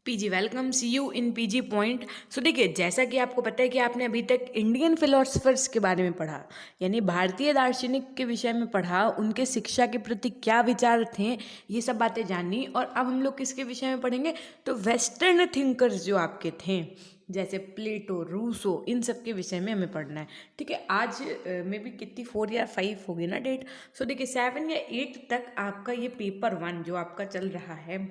PG welcome, see you in PG point. So देखिए, जैसा कि आपको पता है कि आपने अभी तक इंडियन फिलोसफर्स के बारे में पढ़ा, यानी भारतीय दार्शनिक के विषय में पढ़ा, उनके शिक्षा के प्रति क्या विचार थे, ये सब बातें जानी। और अब हम लोग किसके विषय में पढ़ेंगे, तो वेस्टर्न थिंकर्स जो आपके थे, जैसे प्लेटो, रूसो, इन सब के विषय में हमें पढ़ना है। ठीक है, आज मे बी कितनी 4 या 5 होगी ना डेट। सो देखिए 7 या 8 तक आपका ये पेपर 1 जो आपका चल रहा है,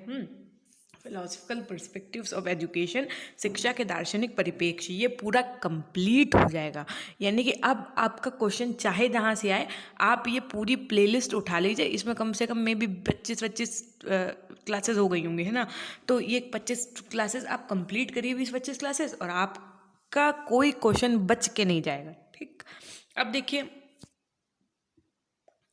फिलोसफिकल पर्सपेक्टिव्स ऑफ एजुकेशन, शिक्षा के दार्शनिक परिप्रेक्ष्य, ये पूरा कंप्लीट हो जाएगा। यानी कि अब आपका क्वेश्चन चाहे जहाँ से आए, आप ये पूरी प्लेलिस्ट उठा लीजिए। इसमें कम से कम मे बी 25 क्लासेस हो गई होंगी, है ना। तो ये 25 क्लासेस आप कंप्लीट करिए, 20-25 क्लासेस, और आपका कोई क्वेश्चन बच के नहीं जाएगा। ठीक, अब देखिए,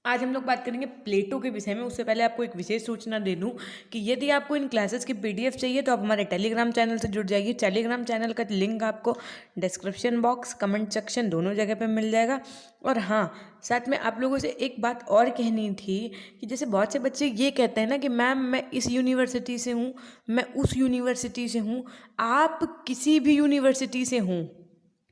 आज हम लोग बात करेंगे प्लेटो के विषय में। उससे पहले आपको एक विशेष सूचना दे दूं कि यदि आपको इन क्लासेस की पीडीएफ चाहिए तो आप हमारे टेलीग्राम चैनल से जुड़ जाइए। टेलीग्राम चैनल का लिंक आपको डिस्क्रिप्शन बॉक्स, कमेंट सेक्शन, दोनों जगह पे मिल जाएगा। और हाँ, साथ में आप लोगों से एक बात और कहनी थी कि जैसे बहुत से बच्चे ये कहते हैं ना कि मैम मैं इस यूनिवर्सिटी से हूँ, मैं उस यूनिवर्सिटी से हूँ। आप किसी भी यूनिवर्सिटी से हों,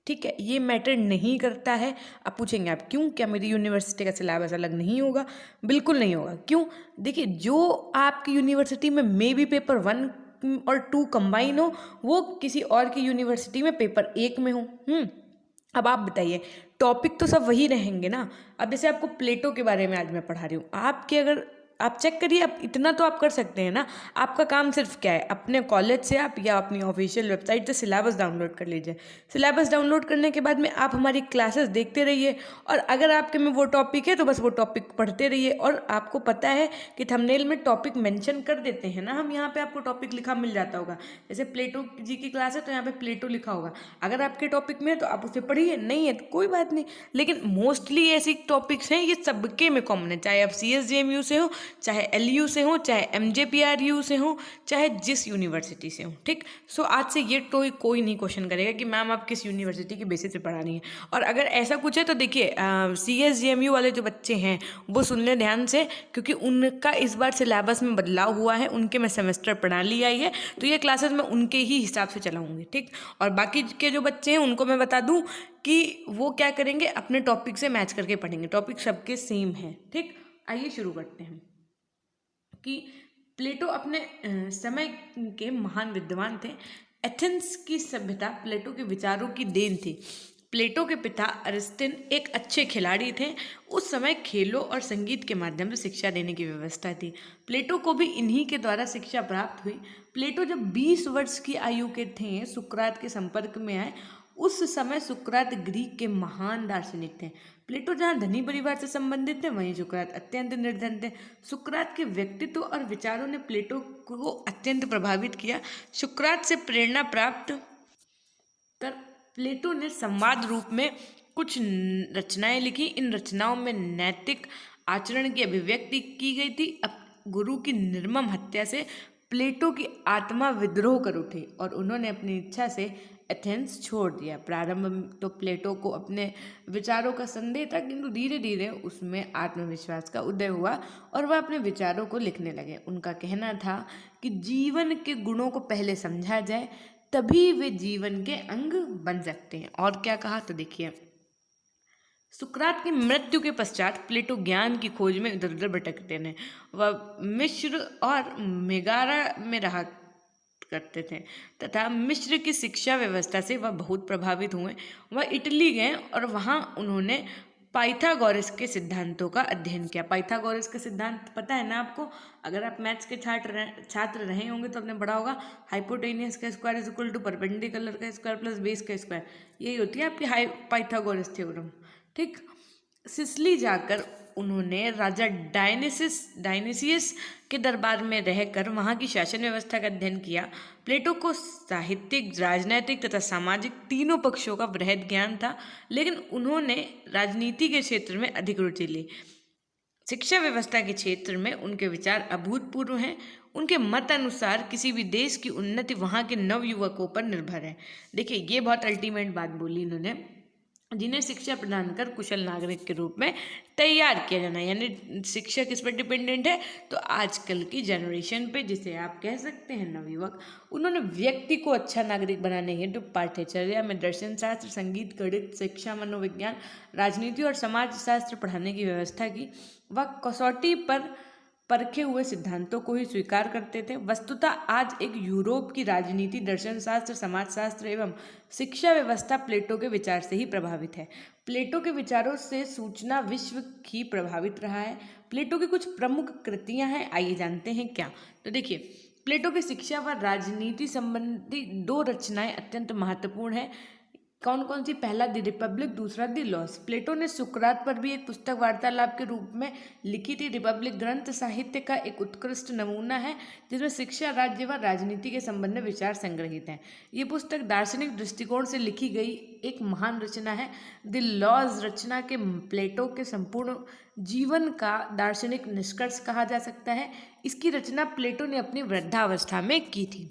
ठीक है, ये मैटर नहीं करता है। आप पूछेंगे आप क्यों, क्या मेरी यूनिवर्सिटी का सिलेबस अलग नहीं होगा? बिल्कुल नहीं होगा। क्यों? देखिए, जो आपकी यूनिवर्सिटी में मे बी पेपर 1 और 2 कंबाइन हो, वो किसी और की यूनिवर्सिटी में पेपर 1 में हो। अब आप बताइए, टॉपिक तो सब वही रहेंगे ना। अब जैसे आपको प्लेटो के बारे में आज मैं पढ़ा रही हूँ, आपके अगर आप चेक करिए, आप इतना तो आप कर सकते हैं ना। आपका काम सिर्फ क्या है, अपने कॉलेज से आप या अपनी ऑफिशियल वेबसाइट से सिलेबस डाउनलोड कर लीजिए। सिलेबस डाउनलोड करने के बाद में आप हमारी क्लासेस देखते रहिए, और अगर आपके में वो टॉपिक है तो बस वो टॉपिक पढ़ते रहिए। और आपको पता है कि थंबनेल में टॉपिक मेंशन कर देते हैं ना हम, यहाँ पे आपको टॉपिक लिखा मिल जाता होगा। जैसे प्लेटो जी की क्लास है तो यहाँ पे प्लेटो लिखा होगा। अगर आपके टॉपिक में है तो आप उसे पढ़िए, नहीं है तो कोई बात नहीं। लेकिन मोस्टली ऐसी टॉपिक्स हैं, ये सबके में कॉमन है, चाहे आप CSJMU से हो, चाहे LU से हो, चाहे MJPRU से हो, चाहे जिस यूनिवर्सिटी से हो। ठीक, सो आज से ये तो कोई नहीं क्वेश्चन करेगा कि मैम आप किस यूनिवर्सिटी के बेसिस पे पढ़ा रही हैं। और अगर ऐसा कुछ है तो देखिए, CSJMU वाले जो बच्चे हैं वो सुन लें ध्यान से, क्योंकि उनका इस बार सिलेबस में बदलाव हुआ है, उनके में सेमेस्टर प्रणाली आई है, तो ये क्लासेस मैं उनके ही हिसाब से चलाऊंगी। ठीक, और बाकी के जो बच्चे हैं उनको मैं बता दूं कि वो क्या करेंगे, अपने टॉपिक से मैच करके पढ़ेंगे। टॉपिक सबके सेम है। ठीक, आइए शुरू करते हैं कि प्लेटो अपने समय के महान विद्वान थे। एथेंस की सभ्यता प्लेटो के विचारों की देन थी। प्लेटो के पिता अरिस्टन एक अच्छे खिलाड़ी थे। उस समय खेलों और संगीत के माध्यम से शिक्षा देने की व्यवस्था थी। प्लेटो को भी इन्हीं के द्वारा शिक्षा प्राप्त हुई। प्लेटो जब 20 वर्ष की आयु के थे, सुकरात के संपर्क में आए। उस समय सुकरात ग्रीक के महान दार्शनिक थे। प्लेटो जहाँ धनी परिवार से संबंधित थे, वहीं सुकरात अत्यंत निर्धन थे। सुकरात के व्यक्तित्व और विचारों ने प्लेटो को अत्यंत प्रभावित किया। सुकरात से प्रेरणा प्राप्त कर प्लेटो ने संवाद रूप में कुछ रचनाएं लिखी। इन रचनाओं में नैतिक आचरण की अभिव्यक्ति की गई थी। अब गुरु की निर्मम हत्या से प्लेटो की आत्मा विद्रोह कर उठी और उन्होंने अपनी इच्छा से एथेंस छोड़ दिया। प्रारंभ में तो प्लेटो को अपने विचारों का संदेह था, किंतु धीरे धीरे उसमें आत्मविश्वास का उदय हुआ और वह अपने विचारों को लिखने लगे। उनका कहना था कि जीवन के गुणों को पहले समझा जाए, तभी वे जीवन के अंग बन सकते हैं। और क्या कहा, तो देखिए, सुकरात की मृत्यु के पश्चात प्लेटो ज्ञान की खोज में इधर उधर भटकते हैं। वह मिस्र और मेगारा में रहा करते थे तथा मिस्र की शिक्षा व्यवस्था से वह बहुत प्रभावित हुए। वह इटली गए और वहाँ उन्होंने पाइथागोरस के सिद्धांतों का अध्ययन किया। पाइथागोरस के सिद्धांत पता है ना आपको? अगर आप मैथ्स के छात्र रहे होंगे तो आपने पढ़ा होगा, हाइपोटेनियस का square is equal to perpendicular का स्क्वायर प्लस बेस का स्क्वायर। यही होती है आपकी पाइथागोरस थ्योरम। ठीक, सिसली जाकर उन्होंने राजा डायनिसियस के दरबार में रहकर वहाँ की शासन व्यवस्था का अध्ययन किया। प्लेटो को साहित्यिक, राजनैतिक तथा सामाजिक तीनों पक्षों का वृहद ज्ञान था, लेकिन उन्होंने राजनीति के क्षेत्र में अधिक रुचि ली। शिक्षा व्यवस्था के क्षेत्र में उनके विचार अभूतपूर्व हैं। उनके मत अनुसार किसी भी देश की उन्नति वहाँ के नव युवकों पर निर्भर है। देखिए, ये बहुत अल्टीमेट बात बोली इन्होंने जिन्हें शिक्षा प्रदान कर कुशल नागरिक के रूप में तैयार किया जाना है। यानी शिक्षा किस पर डिपेंडेंट है, तो आजकल की जनरेशन पे, जिसे आप कह सकते हैं नवयुवक, उन्होंने व्यक्ति को अच्छा नागरिक बनाने हेतु पाठ्यचर्या में दर्शन शास्त्र, संगीत, गणित, शिक्षा, मनोविज्ञान, राजनीति और समाज शास्त्र पढ़ाने की व्यवस्था की। वह कसौटी पर परखे हुए सिद्धांतों को ही स्वीकार करते थे। वस्तुतः आज एक यूरोप की राजनीति, दर्शन शास्त्र, समाजशास्त्र एवं शिक्षा व्यवस्था प्लेटो के विचार से ही प्रभावित है। प्लेटो के विचारों से सूचना विश्व ही प्रभावित रहा है। प्लेटो की कुछ प्रमुख कृतियां हैं, आइए जानते हैं क्या। तो देखिए, प्लेटो की शिक्षा व राजनीति संबंधी 2 रचनाएं अत्यंत महत्वपूर्ण है। कौन कौन सी? पहला द रिपब्लिक, दूसरा द लॉस। प्लेटो ने सुकरात पर भी एक पुस्तक वार्तालाप के रूप में लिखी थी। रिपब्लिक ग्रंथ साहित्य का एक उत्कृष्ट नमूना है जिसमें शिक्षा, राज्य व राजनीति के संबंध में विचार संग्रहित हैं। ये पुस्तक दार्शनिक दृष्टिकोण से लिखी गई एक महान रचना है। द लॉज रचना के प्लेटो के संपूर्ण जीवन का दार्शनिक निष्कर्ष कहा जा सकता है। इसकी रचना प्लेटो ने अपनी वृद्धावस्था में की थी।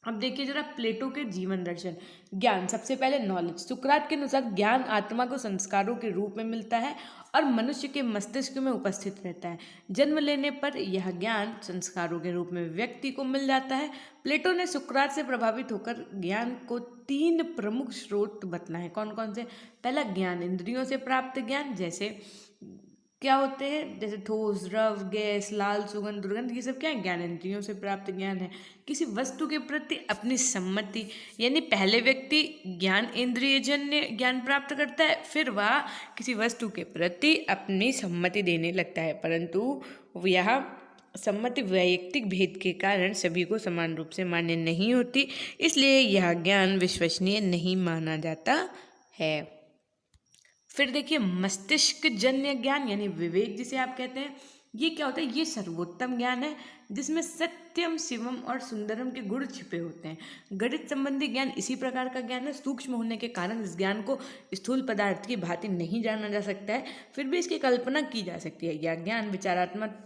अब देखिए जरा प्लेटो के जीवन दर्शन। ज्ञान, सबसे पहले नॉलेज। सुकरात के अनुसार ज्ञान आत्मा को संस्कारों के रूप में मिलता है और मनुष्य के मस्तिष्क में उपस्थित रहता है। जन्म लेने पर यह ज्ञान संस्कारों के रूप में व्यक्ति को मिल जाता है। प्लेटो ने सुकरात से प्रभावित होकर ज्ञान को 3 प्रमुख स्रोत बताए। कौन कौन से? पहला ज्ञान इंद्रियों से प्राप्त ज्ञान, जैसे क्या होते हैं, जैसे ठोस, द्रव, गैस, लाल, सुगंध, दुर्गंध, ये सब क्या है? ज्ञान इंद्रियों से प्राप्त ज्ञान है। किसी वस्तु के प्रति अपनी सम्मति, यानी पहले व्यक्ति ज्ञान इंद्रियजन्य ज्ञान प्राप्त करता है, फिर वह किसी वस्तु के प्रति अपनी सम्मति देने लगता है, परंतु यह सम्मति वैयक्तिक भेद के कारण सभी को समान रूप से मान्य नहीं होती, इसलिए यह ज्ञान विश्वसनीय नहीं माना जाता है। फिर देखिए मस्तिष्क जन्य ज्ञान यानी विवेक जिसे आप कहते हैं, ये क्या होता है? ये सर्वोत्तम ज्ञान है जिसमें सत्यम, शिवम और सुंदरम के गुण छिपे होते हैं। गणित संबंधी ज्ञान इसी प्रकार का ज्ञान है। सूक्ष्म होने के कारण इस ज्ञान को स्थूल पदार्थ की भांति नहीं जाना जा सकता है, फिर भी इसकी कल्पना की जा सकती है। यह ज्ञान विचारात्मक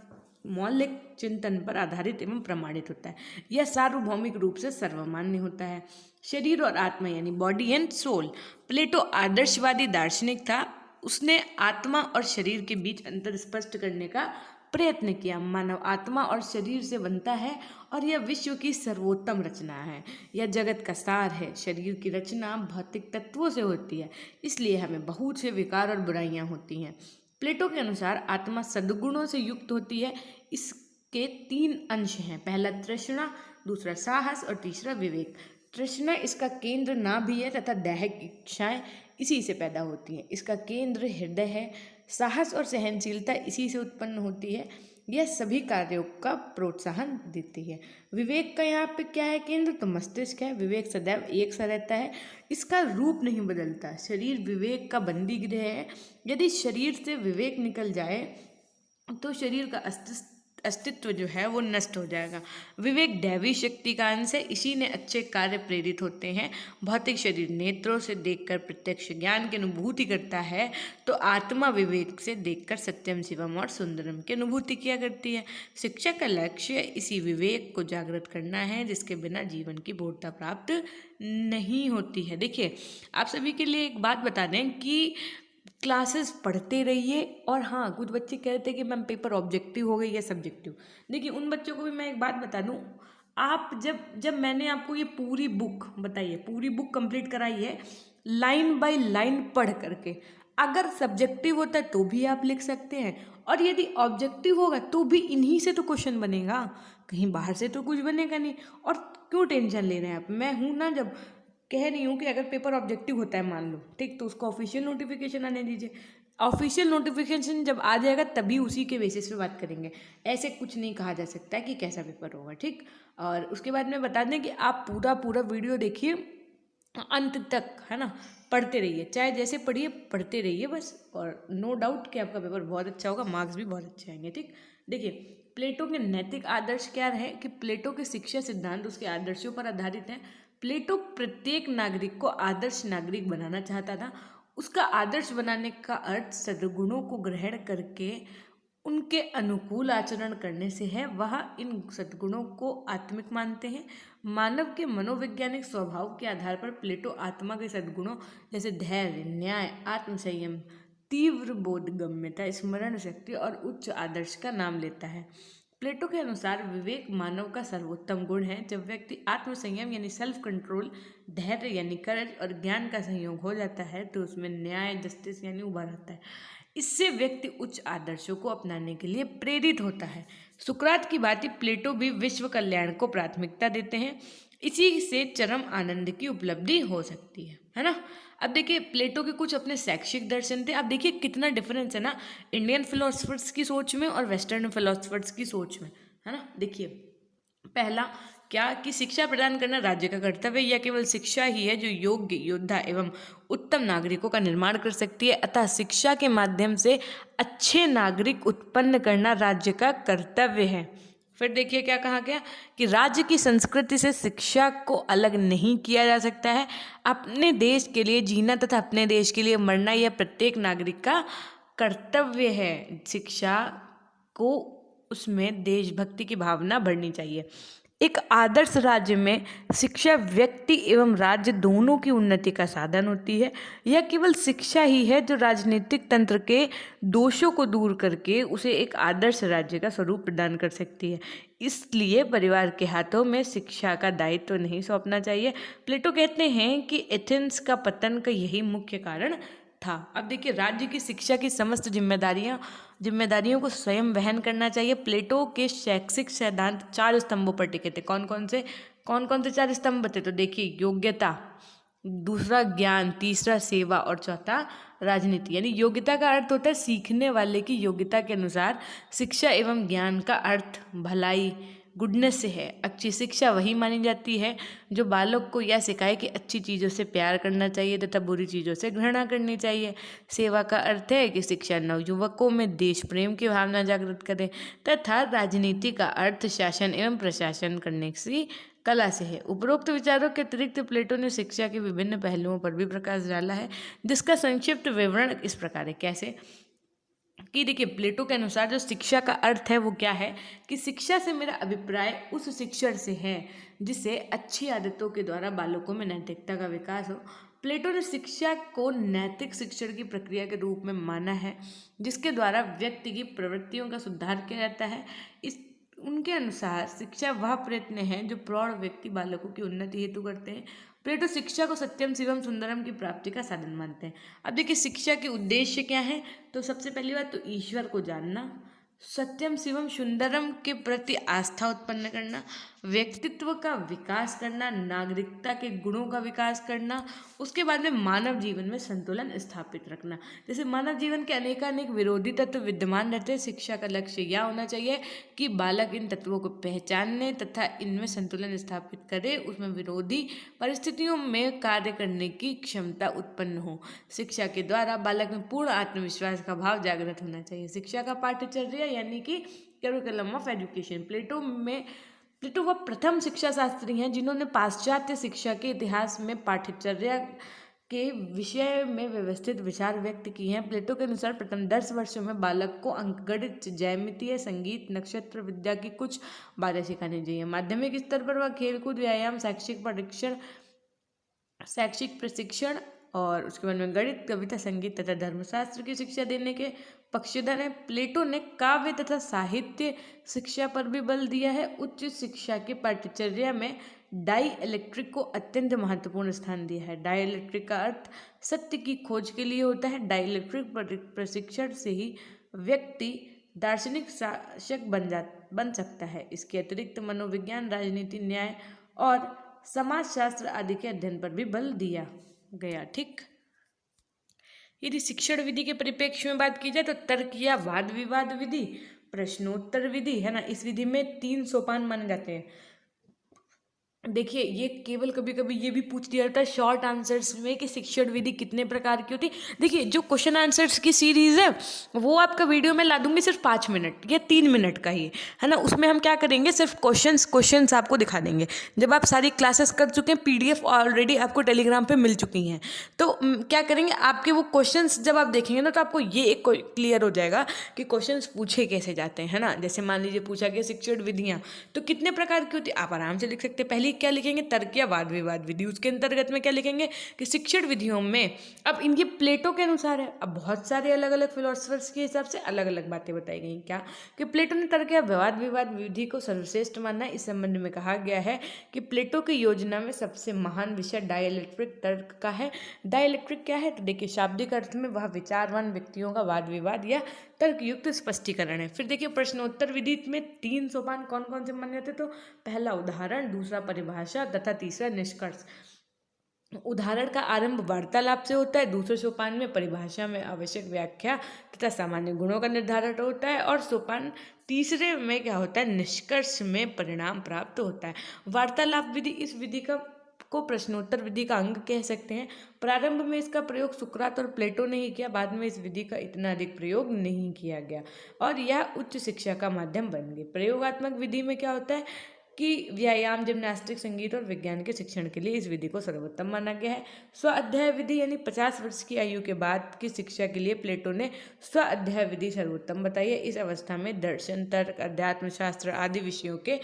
मौलिक चिंतन पर आधारित एवं प्रमाणित होता है। यह सार्वभौमिक रूप से सर्वमान्य होता है। शरीर और आत्मा यानी बॉडी एंड सोल। प्लेटो आदर्शवादी दार्शनिक था। उसने आत्मा और शरीर के बीच अंतर स्पष्ट करने का प्रयत्न किया। मानव आत्मा और शरीर से बनता है और यह विश्व की सर्वोत्तम रचना है। यह जगत का सार है। शरीर की रचना भौतिक तत्वों से होती है, इसलिए हमें बहुत से विकार और बुराइयां होती हैं। प्लेटो के अनुसार आत्मा सद्गुणों से युक्त होती है। इसके 3 अंश हैं, पहला तृष्णा, दूसरा साहस और तीसरा विवेक। तृष्णा इसका केंद्र नाभि है तथा दैहिक इच्छाएं इसी से पैदा होती हैं। इसका केंद्र हृदय है। साहस और सहनशीलता इसी से उत्पन्न होती है। यह सभी कार्यों का प्रोत्साहन देती है। विवेक का यहाँ पे क्या है केंद्र? तो मस्तिष्क है। विवेक सदैव एक सा रहता है, इसका रूप नहीं बदलता। शरीर विवेक का बंदी गृह है। यदि शरीर से विवेक निकल जाए तो शरीर का अस्तित्व जो है वो नष्ट हो जाएगा। विवेक दैवी शक्ति का अंश है, इसी ने अच्छे कार्य प्रेरित होते हैं। भौतिक शरीर नेत्रों से देखकर प्रत्यक्ष ज्ञान की अनुभूति करता है, तो आत्मा विवेक से देखकर सत्यम, शिवम और सुंदरम की अनुभूति किया करती है। शिक्षा का लक्ष्य इसी विवेक को जागृत करना है, जिसके बिना जीवन की पूर्णता प्राप्त नहीं होती है। देखिए आप सभी के लिए एक बात बता दें कि क्लासेस पढ़ते रहिए। और हाँ, कुछ बच्चे कहते हैं कि मैम पेपर ऑब्जेक्टिव हो गई या सब्जेक्टिव। देखिए उन बच्चों को भी मैं एक बात बता दूं, आप जब मैंने आपको ये पूरी बुक बताइए, पूरी बुक कंप्लीट कराई है लाइन बाय लाइन पढ़ करके, अगर सब्जेक्टिव होता है तो भी आप लिख सकते हैं, और यदि ऑब्जेक्टिव होगा तो भी इन्हीं से तो क्वेश्चन बनेगा, कहीं बाहर से तो कुछ बनेगा नहीं। और क्यों टेंशन ले रहे हैं आप? मैं हूँ ना, जब कह रही हूँ कि अगर पेपर ऑब्जेक्टिव होता है मान लो, ठीक, तो उसको ऑफिशियल नोटिफिकेशन आने दीजिए। ऑफिशियल नोटिफिकेशन जब आ जाएगा तभी उसी के बेसिस पे बात करेंगे। ऐसे कुछ नहीं कहा जा सकता कि कैसा पेपर होगा, ठीक। और उसके बाद में बता दें कि आप पूरा वीडियो देखिए अंत तक, है ना, पढ़ते रहिए, चाहे जैसे पढ़िए पढ़ते रहिए बस, और नो डाउट कि आपका पेपर बहुत अच्छा होगा, मार्क्स भी बहुत अच्छे आएंगे, ठीक। देखिए प्लेटो के नैतिक आदर्श क्या रहे कि प्लेटो के शिक्षा सिद्धांत उसके आदर्शों पर आधारित हैं। प्लेटो प्रत्येक नागरिक को आदर्श नागरिक बनाना चाहता था। उसका आदर्श बनाने का अर्थ सद्गुणों को ग्रहण करके उनके अनुकूल आचरण करने से है। वह इन सद्गुणों को आत्मिक मानते हैं। मानव के मनोवैज्ञानिक स्वभाव के आधार पर प्लेटो आत्मा के सद्गुणों जैसे धैर्य, न्याय, आत्मसंयम, तीव्र बोधगम्यता, स्मरण शक्ति और उच्च आदर्श का नाम लेता है। प्लेटो के अनुसार विवेक मानव का सर्वोत्तम गुण है। जब व्यक्ति आत्मसंयम यानी सेल्फ कंट्रोल, धैर्य यानी करेज और ज्ञान का संयोग हो जाता है तो उसमें न्याय, जस्टिस यानी उभर आता है। इससे व्यक्ति उच्च आदर्शों को अपनाने के लिए प्रेरित होता है। सुकरात की भांति प्लेटो भी विश्व कल्याण को प्राथमिकता देते हैं। इसी से चरम आनंद की उपलब्धि हो सकती है ना। अब देखिए प्लेटो के कुछ अपने शैक्षिक दर्शन थे। अब देखिए कितना डिफरेंस है ना इंडियन फिलोसफर्स की सोच में और वेस्टर्न फिलोसफर्स की सोच में, है ना। देखिए पहला क्या कि शिक्षा प्रदान करना राज्य का कर्तव्य है। यह केवल शिक्षा ही है जो योग्य, योद्धा एवं उत्तम नागरिकों का निर्माण कर सकती है। अतः शिक्षा के माध्यम से अच्छे नागरिक उत्पन्न करना राज्य का कर्तव्य है। फिर देखिए क्या कहा गया कि राज्य की संस्कृति से शिक्षा को अलग नहीं किया जा सकता है। अपने देश के लिए जीना तथा अपने देश के लिए मरना यह प्रत्येक नागरिक का कर्तव्य है। शिक्षा को उसमें देशभक्ति की भावना बढ़नी चाहिए। एक आदर्श राज्य में शिक्षा व्यक्ति एवं राज्य दोनों की उन्नति का साधन होती है। यह केवल शिक्षा ही है जो राजनीतिक तंत्र के दोषों को दूर करके उसे एक आदर्श राज्य का स्वरूप प्रदान कर सकती है। इसलिए परिवार के हाथों में शिक्षा का दायित्व तो नहीं सौंपना चाहिए। प्लेटो कहते हैं कि एथेंस का पतन का यही मुख्य कारण था। अब देखिए राज्य की शिक्षा की समस्त जिम्मेदारियों को स्वयं वहन करना चाहिए। प्लेटो के शैक्षिक सिद्धांत 4 स्तंभों पर टिके थे। कौन कौन से 4 स्तंभ थे? तो देखिए योग्यता, दूसरा ज्ञान, तीसरा सेवा और चौथा राजनीति। यानी योग्यता का अर्थ होता है सीखने वाले की योग्यता के अनुसार। शिक्षा एवं ज्ञान का अर्थ भलाई, गुडनेस से है। अच्छी शिक्षा वही मानी जाती है जो बालक को यह सिखाए कि अच्छी चीज़ों से प्यार करना चाहिए तथा बुरी चीज़ों से घृणा करनी चाहिए। सेवा का अर्थ है कि शिक्षा नवयुवकों में देश प्रेम की भावना जागृत करे तथा राजनीति का अर्थ शासन एवं प्रशासन करने की कला से है। उपरोक्त विचारों के अतिरिक्त प्लेटो ने शिक्षा के विभिन्न पहलुओं पर भी प्रकाश डाला है, जिसका संक्षिप्त विवरण इस प्रकार है। कैसे कि देखिए प्लेटो के अनुसार जो शिक्षा का अर्थ है वो क्या है कि शिक्षा से मेरा अभिप्राय उस शिक्षण से है जिससे अच्छी आदतों के द्वारा बालकों में नैतिकता का विकास हो। प्लेटो ने शिक्षा को नैतिक शिक्षण की प्रक्रिया के रूप में माना है जिसके द्वारा व्यक्ति की प्रवृत्तियों का सुधार किया जाता है। इस उनके अनुसार शिक्षा वह प्रयत्न है जो प्रौढ़ व्यक्ति बालकों की उन्नति हेतु करते हैं। प्लेटो शिक्षा को सत्यम शिवम सुंदरम की प्राप्ति का साधन मानते हैं। अब देखिए शिक्षा के उद्देश्य क्या है? तो सबसे पहली बात तो ईश्वर को जानना, सत्यम शिवम सुंदरम के प्रति आस्था उत्पन्न करना, व्यक्तित्व का विकास करना, नागरिकता के गुणों का विकास करना, उसके बाद में मानव जीवन में संतुलन स्थापित रखना। जैसे मानव जीवन के अनेकानेक विरोधी तत्व विद्यमान रहते हैं, शिक्षा का लक्ष्य यह होना चाहिए कि बालक इन तत्वों को पहचानने तथा इनमें संतुलन स्थापित करे, उसमें विरोधी परिस्थितियों में कार्य करने की क्षमता उत्पन्न हो। शिक्षा के द्वारा बालक में पूर्ण आत्मविश्वास का भाव जागृत होना चाहिए। शिक्षा का पाठ्यचर्या यानी कि करिकुलम ऑफ एजुकेशन। प्लेटो वह प्रथम शिक्षा शास्त्री हैं जिन्होंने पाश्चात्य शिक्षा के इतिहास में पाठ्यचर्या के विषय में व्यवस्थित विचार व्यक्त किए हैं। प्लेटो के अनुसार प्रथम 10 वर्षों में बालक को अंकगणित, ज्यामितीय, संगीत, नक्षत्र विद्या की कुछ बातें सिखानी चाहिए। माध्यमिक स्तर पर वह खेलकूद, व्यायाम, शैक्षिक प्रशिक्षण और उसके बाद में गणित, कविता, संगीत तथा धर्मशास्त्र की शिक्षा देने के पक्षधर हैं। प्लेटो ने काव्य तथा साहित्य शिक्षा पर भी बल दिया है। उच्च शिक्षा के पाठ्यचर्या में डाई इलेक्ट्रिक को अत्यंत महत्वपूर्ण स्थान दिया है। डाई इलेक्ट्रिक का अर्थ सत्य की खोज के लिए होता है। डाई इलेक्ट्रिक प्रशिक्षण से ही व्यक्ति दार्शनिक शासक बन सकता है। इसके अतिरिक्त मनोविज्ञान, राजनीति, न्याय और समाजशास्त्र आदि के अध्ययन पर भी बल दिया गया। ठीक, यदि शिक्षण विधि के परिप्रेक्ष्य में बात की जाए तो तर्क या वाद विवाद विधि, प्रश्नोत्तर विधि है ना, इस विधि में 3 सोपान माने जाते हैं। देखिए, ये केवल कभी कभी ये भी पूछ दिया जाता है शॉर्ट आंसर्स में कि शिक्षण विधि कितने प्रकार की होती है। देखिए, जो क्वेश्चन आंसर्स की सीरीज है वो आपका वीडियो में ला दूंगी सिर्फ 5 मिनट या 3 मिनट का ही, है ना। उसमें हम क्या करेंगे, सिर्फ क्वेश्चंस आपको दिखा देंगे। जब आप सारी क्लासेस कर चुके हैं, पीडीएफ ऑलरेडी आपको टेलीग्राम पे मिल चुकी हैं, तो क्या करेंगे, आपके वो क्वेश्चंस जब आप देखेंगे ना, तो आपको ये एक क्लियर हो जाएगा कि क्वेश्चंस पूछे कैसे जाते हैं, है ना। जैसे मान लीजिए पूछा गया शिक्षण विधियाँ तो कितने प्रकार की होती है, आप आराम से लिख सकते हैं। पहले क्या लिखेंगे, तर्क या वाद विवाद विधि, उसके अंतर्गत में क्या लिखेंगे कि शिक्षण विधियों में, अब इनके प्लेटो के अनुसार है, अब बहुत सारे अलग अलग फिलोसफर्स के हिसाब से अलग अलग बातें बताई गई। क्या कि प्लेटो ने तर्क या वाद विवाद विधि को सर्वश्रेष्ठ माना है। इस संबंध में कहा गया है कि प्लेटो की योजना में सबसे महान विषय डायलैक्ट्रिक तर्क का है। डायलैक्ट्रिक क्या है, तो देखिए शाब्दिक अर्थ में वह विचारवान व्यक्तियों का वाद विवाद या तर्कयुक्त स्पष्टीकरण है। फिर देखिए प्रश्नोत्तर विधि में 3 सोपान कौन कौन से माने जाते, तो पहला उदाहरण, दूसरा परिभाषा तथा तीसरा निष्कर्ष। उदाहरण का आरंभ वार्तालाप से होता है, दूसरे सोपान में परिभाषा में आवश्यक व्याख्या तथा सामान्य गुणों का निर्धारण होता है, और सोपान तीसरे में क्या होता है, निष्कर्ष में परिणाम प्राप्त होता है। वार्तालाप विधि, इस विधि को प्रश्नोत्तर विधि का अंग कह सकते हैं। प्रारंभ में इसका प्रयोग सुकरात और प्लेटो ने ही किया, बाद में इस विधि का इतना अधिक प्रयोग नहीं किया गया और यह उच्च शिक्षा का माध्यम बन गई। प्रयोगात्मक विधि में क्या होता है कि व्यायाम, जिम्नास्टिक, संगीत और विज्ञान के शिक्षण के लिए इस विधि को सर्वोत्तम माना गया है। स्व अध्याय विधि यानी 50 वर्ष की आयु के बाद की शिक्षा के लिए प्लेटो ने स्व अध्याय विधि सर्वोत्तम बताई है। इस अवस्था में दर्शन, तर्क, अध्यात्म शास्त्र आदि विषयों के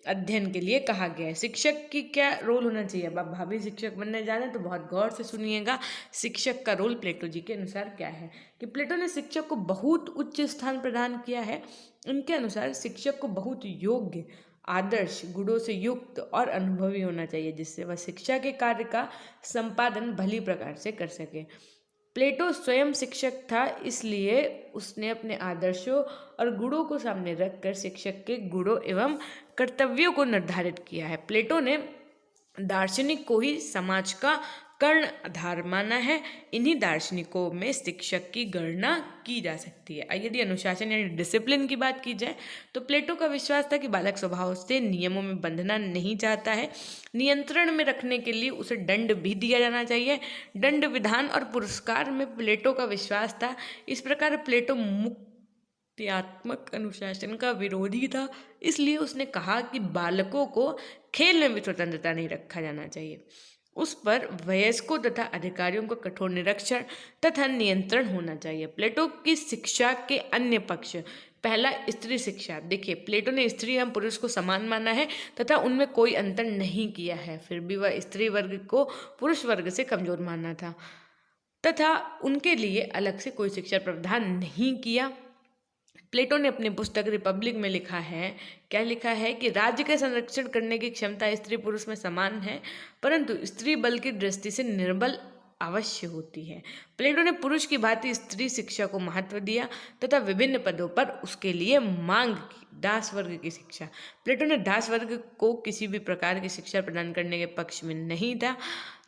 अध्ययन के लिए कहा गया है। शिक्षक की क्या रोल होना चाहिए, अब आप भावी शिक्षक बनने जा रहे हैं तो बहुत गौर से सुनिएगा। शिक्षक का रोल प्लेटो जी के अनुसार क्या है कि प्लेटो ने शिक्षक को बहुत उच्च स्थान प्रदान किया है। इनके अनुसार शिक्षक को बहुत योग्य, आदर्श, गुणों से युक्त और अनुभवी होना चाहिए, जिससे वह शिक्षा के कार्य का संपादन भली प्रकार से कर सके। प्लेटो स्वयं शिक्षक था, इसलिए उसने अपने आदर्शों और गुणों को सामने रखकर शिक्षक के गुणों एवं कर्तव्यों को निर्धारित किया है। प्लेटो ने दार्शनिक को ही समाज का कर्ण आधार माना है। इन्हीं दार्शनिकों में शिक्षक की गणना की जा सकती है। यदि अनुशासन यानी डिसिप्लिन की बात की जाए तो प्लेटो का विश्वास था कि बालक स्वभाव से नियमों में बंधना नहीं चाहता है, नियंत्रण में रखने के लिए उसे दंड भी दिया जाना चाहिए। दंड, विधान और पुरस्कार में प्लेटो का विश्वास था। इस प्रकार प्लेटो मुक्त्यात्मक अनुशासन का विरोधी था, इसलिए उसने कहा कि बालकों को खेल में भी स्वतंत्रता नहीं रखा जाना चाहिए। उस पर वयस्कों तथा अधिकारियों का कठोर निरीक्षण तथा नियंत्रण होना चाहिए। प्लेटो की शिक्षा के अन्य पक्ष, पहला स्त्री शिक्षा। देखिए प्लेटो ने स्त्री एवं पुरुष को समान माना है तथा उनमें कोई अंतर नहीं किया है, फिर भी वह स्त्री वर्ग को पुरुष वर्ग से कमजोर माना था तथा उनके लिए अलग से कोई शिक्षा प्रावधान नहीं किया। प्लेटो ने अपनी पुस्तक रिपब्लिक में लिखा है, क्या लिखा है कि राज्य का संरक्षण करने की क्षमता स्त्री पुरुष में समान है, परंतु स्त्री बल की दृष्टि से निर्बल अवश्य होती है। प्लेटो ने पुरुष की भांति स्त्री शिक्षा को महत्व दिया तथा विभिन्न पदों पर उसके लिए मांग की। दास वर्ग की शिक्षा, प्लेटो ने दास वर्ग को किसी भी प्रकार की शिक्षा प्रदान करने के पक्ष में नहीं था।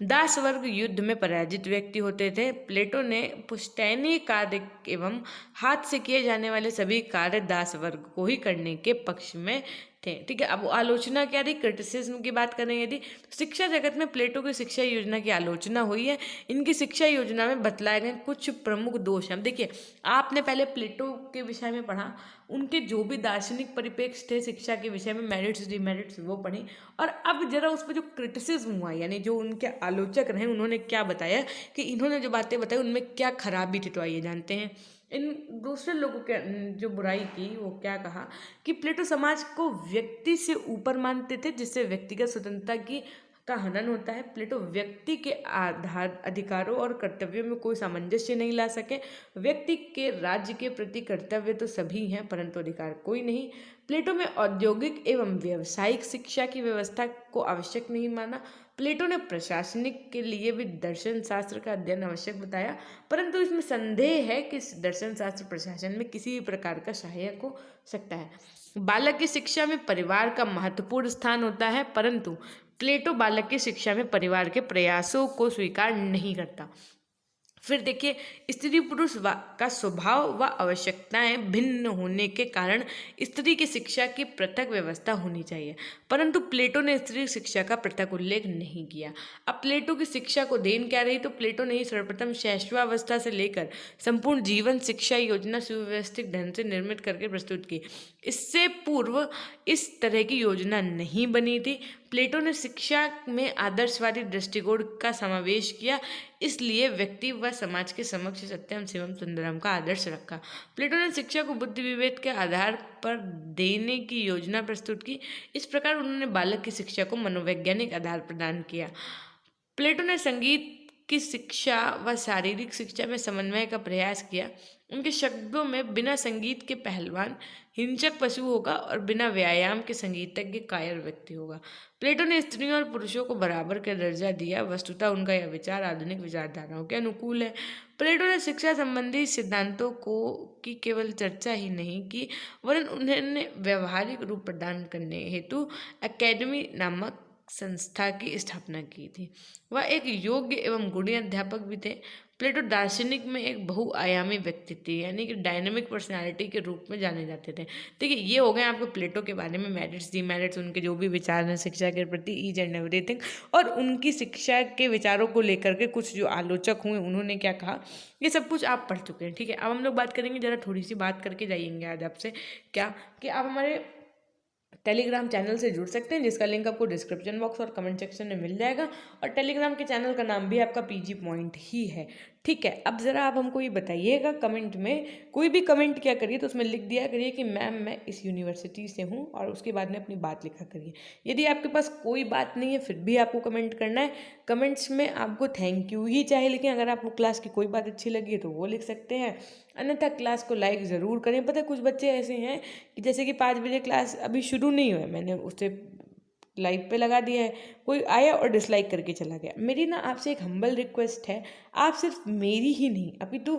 दास वर्ग युद्ध में पराजित व्यक्ति होते थे। प्लेटो ने पुश्तैनी कार्य एवं हाथ से किए जाने वाले सभी कार्य दास वर्ग को ही करने के पक्ष में थे। ठीक है, अब आलोचना क्या रही, क्रिटिसिज्म की बात करें यदि, तो शिक्षा जगत में प्लेटो की शिक्षा योजना की आलोचना हुई है। इनकी शिक्षा योजना में बतलाए गए कुछ प्रमुख दोष हैं। देखिए आपने पहले प्लेटो के विषय में पढ़ा, उनके जो भी दार्शनिक परिप्रेक्ष्य थे शिक्षा के विषय में, मेरिट्स डिमेरिट्स, वो पढ़ी, और अब जरा उस पर जो क्रिटिसिज्म हुआ यानी जो उनके आलोचक रहे उन्होंने क्या बताया कि इन्होंने जो बातें बताई उनमें क्या खराबी थी, तो आइए जानते हैं। इन दूसरे लोगों के जो बुराई की वो क्या कहा कि प्लेटो समाज को व्यक्ति से ऊपर मानते थे, जिससे व्यक्तिगत स्वतंत्रता का हनन होता है। प्लेटो व्यक्ति के आधार अधिकारों और कर्तव्यों में कोई सामंजस्य नहीं ला सके। व्यक्ति के राज्य के प्रति कर्तव्य तो सभी हैं परंतु अधिकार कोई नहीं। प्लेटो में औद्योगिक एवं व्यावसायिक शिक्षा की व्यवस्था को आवश्यक नहीं माना। प्लेटो ने प्रशासनिक के लिए भी दर्शन शास्त्र का अध्ययन आवश्यक बताया, परंतु इसमें संदेह है कि दर्शन शास्त्र प्रशासन में किसी भी प्रकार का सहायक हो सकता है। बालक की शिक्षा में परिवार का महत्वपूर्ण स्थान होता है, परंतु प्लेटो बालक की शिक्षा में परिवार के प्रयासों को स्वीकार नहीं करता। फिर देखिए, स्त्री पुरुष का स्वभाव व आवश्यकताएं भिन्न होने के कारण स्त्री की शिक्षा की पृथक व्यवस्था होनी चाहिए, परंतु प्लेटो ने स्त्री शिक्षा का पृथक उल्लेख नहीं किया। अब प्लेटो की शिक्षा को देन क्या रही, तो प्लेटो ने ही सर्वप्रथम शैशवावस्था से लेकर संपूर्ण जीवन शिक्षा योजना सुव्यवस्थित ढंग से निर्मित करके प्रस्तुत की। इससे पूर्व इस तरह की योजना नहीं बनी थी। प्लेटो ने शिक्षा में आदर्शवादी दृष्टिकोण का समावेश किया, इसलिए व्यक्ति व समाज के समक्ष सत्यम शिवम सुंदरम का आदर्श रखा। प्लेटो ने शिक्षा को बुद्धि विवेक के आधार पर देने की योजना प्रस्तुत की। इस प्रकार उन्होंने बालक की शिक्षा को मनोवैज्ञानिक आधार प्रदान किया। प्लेटो ने संगीत की शिक्षा व शारीरिक शिक्षा में समन्वय का प्रयास किया। उनके शब्दों में बिना संगीत के पहलवान हिंसक पशु होगा और बिना व्यायाम के संगीतज्ञ कायर व्यक्ति होगा। प्लेटो ने स्त्रियों और पुरुषों को बराबर का दर्जा दिया। वस्तुतः उनका यह विचार आधुनिक विचारधाराओं के अनुकूल है। प्लेटो ने शिक्षा संबंधी सिद्धांतों को की केवल चर्चा ही नहीं की, वरन उन्होंने व्यवहारिक रूप प्रदान करने हेतु एकेडमी नामक संस्था की स्थापना की थी। वह एक योग्य एवं गुणी अध्यापक भी थे। प्लेटो दार्शनिक में एक बहुआयामी व्यक्ति थे, यानी कि डायनेमिक पर्सनालिटी के रूप में जाने जाते थे। देखिए, ये हो गए आपको प्लेटो के बारे में मेरिट्स डीमेरिट्स, उनके जो भी विचार हैं शिक्षा के प्रति, ईच एंड एवरीथिंग, और उनकी शिक्षा के विचारों को लेकर के कुछ जो आलोचक हुए उन्होंने क्या कहा, ये सब कुछ आप पढ़ चुके हैं। ठीक है, अब हम लोग बात करेंगे, जरा थोड़ी सी बात करके जाइएंगे आज आपसे, क्या कि आप हमारे टेलीग्राम चैनल से जुड़ सकते हैं, जिसका लिंक आपको डिस्क्रिप्शन बॉक्स और कमेंट सेक्शन में मिल जाएगा। और टेलीग्राम के चैनल का नाम भी आपका पीजी पॉइंट ही है। ठीक है, अब ज़रा आप हमको ये बताइएगा, कमेंट में कोई भी कमेंट क्या करिए तो उसमें लिख दिया करिए कि मैम मैं इस यूनिवर्सिटी से हूँ, और उसके बाद में अपनी बात लिखा करिए। यदि आपके पास कोई बात नहीं है फिर भी आपको कमेंट करना है, कमेंट्स में आपको थैंक यू ही चाहे लिखें। अगर आपको क्लास की कोई बात अच्छी लगी है तो वो लिख सकते हैं, अन्यथा क्लास को लाइक ज़रूर करें। पता है कुछ बच्चे ऐसे हैं कि जैसे कि 5 बजे क्लास अभी शुरू नहीं हुआ है, मैंने उसे लाइव पे लगा दिया है, कोई आया और डिसलाइक करके चला गया। मेरी ना आपसे एक हम्बल रिक्वेस्ट है, आप सिर्फ मेरी ही नहीं अपितु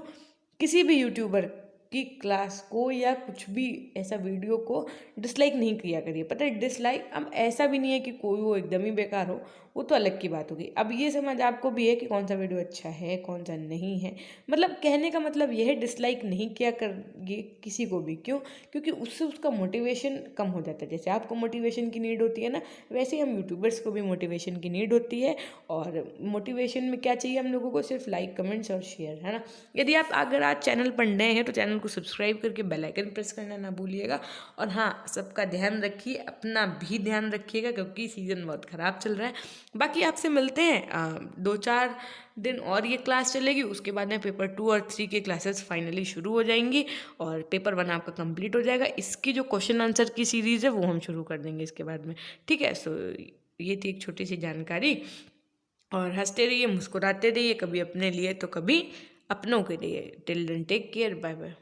किसी भी यूट्यूबर की क्लास को या कुछ भी ऐसा वीडियो को डिसलाइक नहीं किया करिए। पता है डिसलाइक अब ऐसा भी नहीं है कि कोई वो एकदम ही बेकार हो, वो तो अलग की बात होगी। अब ये समझ आपको भी है कि कौन सा वीडियो अच्छा है कौन सा नहीं है, मतलब कहने का मतलब यह है डिसलाइक नहीं किया करिए किसी को भी। क्यों? क्योंकि उससे उसका मोटिवेशन कम हो जाता है। जैसे आपको मोटिवेशन की नीड होती है ना, वैसे ही हम यूट्यूबर्स को भी मोटिवेशन की नीड होती है। और मोटिवेशन में क्या चाहिए हम लोगों को? सिर्फ लाइक कमेंट्स और शेयर, है ना। यदि आप अगर आज चैनल पर नए हैं तो चैनल को सब्सक्राइब करके बेल आइकन प्रेस करना ना भूलिएगा। और हाँ, सबका ध्यान रखिए, अपना भी ध्यान रखिएगा, क्योंकि सीज़न बहुत ख़राब चल रहा है। बाकी आपसे मिलते हैं 2-4 दिन और ये क्लास चलेगी, उसके बाद में पेपर 2 और 3 की क्लासेस फाइनली शुरू हो जाएंगी और पेपर 1 आपका कंप्लीट हो जाएगा। इसकी जो क्वेश्चन आंसर की सीरीज़ है वो हम शुरू कर देंगे इसके बाद में। ठीक है, सो ये थी एक छोटी सी जानकारी। और हंसते रहिए, मुस्कुराते रहिए, कभी अपने लिए तो कभी अपनों के लिए। Till then take care, bye bye.